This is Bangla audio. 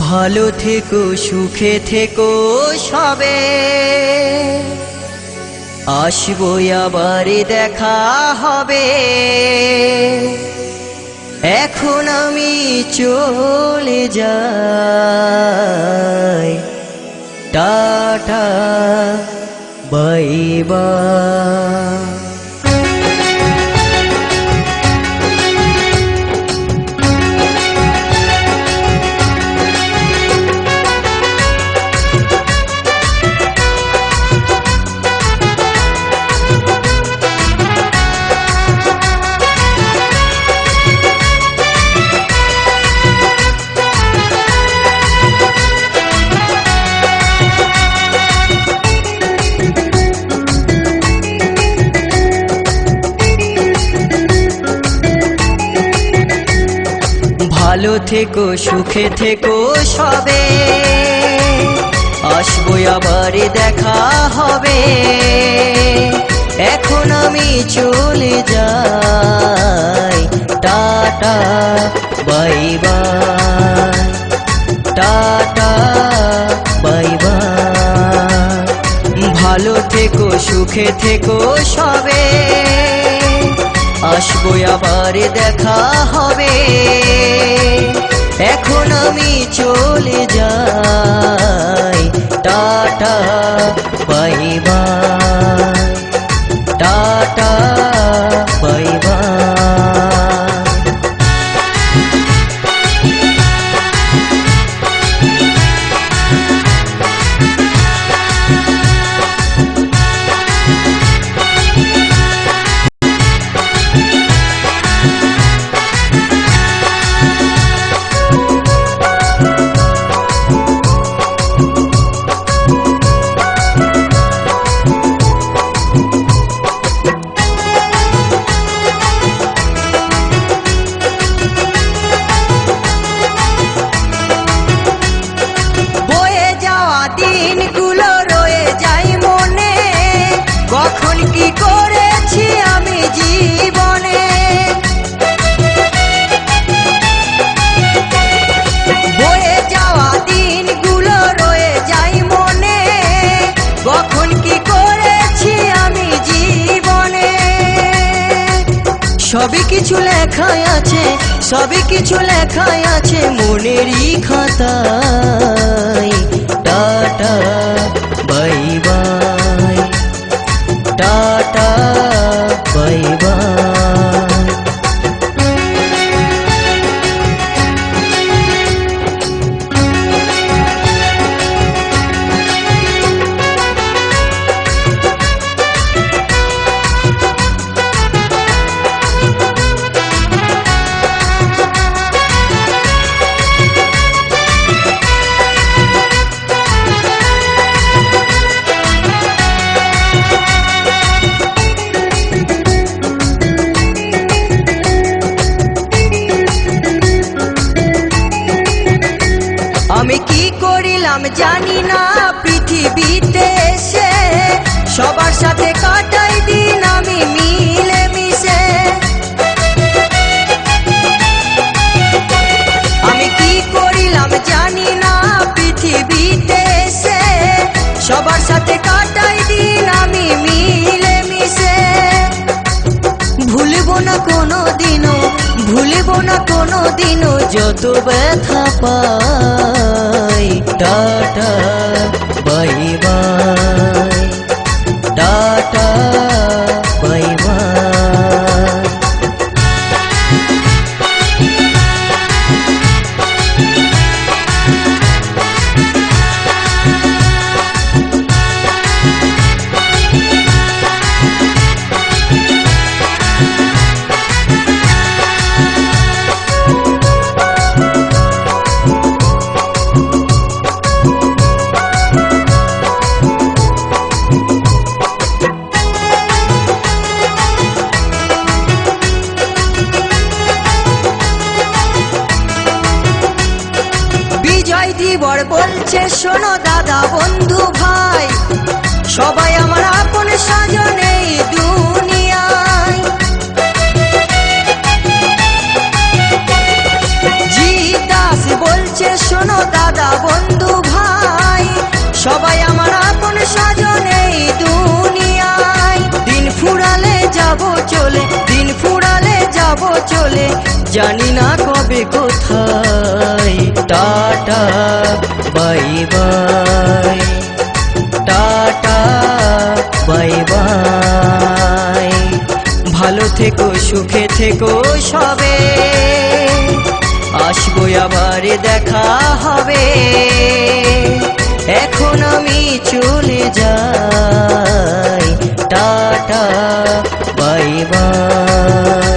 ভালো থেকো সুখে থেকো সবে, আসবো আবার দেখা হবে। এখন আমি চলে যাই, টাটা বাই বাই। ভালো থেকো সুখে থেকো সবে, আসবো আবার দেখা হবে। এখন আমি চলে যাই, tata bye bye, tata bye by. ভালো থেকো সুখে থেকো সবে, আসবো আবার দেখা হবে। এখন আমি চলে যাই, tata bye bye, tata bye by. কখন কি করেছি আমি জীবনে, বয়ে যাওয়া দিনগুলো রয়ে যায় মনে। কখন কি করেছি আমি জীবনে, সবই কিছু লেখাই আছে, সবই কিছু লেখাই আছে মনেরই খাতায়। Tata bye bye, tata bye by. আমি কি করিলাম জানি না পৃথিবীতে এসে, সবার সাথে কাটাই দিন আমি মিলে মিশে। আমি কি করিলাম জানি না পৃথিবীতে এসে, সবার সাথে কাটাই দিন আমি মিলে মিশে। ভুলবো না কোনো দিনও, ভুলবো না কোনো দিনও যত ব্যথা পাই। Tata bye bye, tata bye bye. দিবর বলছে শোনো দাদা বন্ধু ভাই, সবাই আমার আপন সাজন এই দুনিয়ায়। জিদা দাদা বন্ধু ভাই, সবাই আমার আপন স্বজন এই দুনিয়ায়। দিন ফুরালে যাব চলে, দিন ফুরালে যাব চলে, জানি না কবে কোথায়। Tata bye bye, tata bye by. ভালো থেকো সুখে থেকো সবে, আসবো আবার দেখা হবে। এখন আমি চলে যাই, টাটা বাই বাই।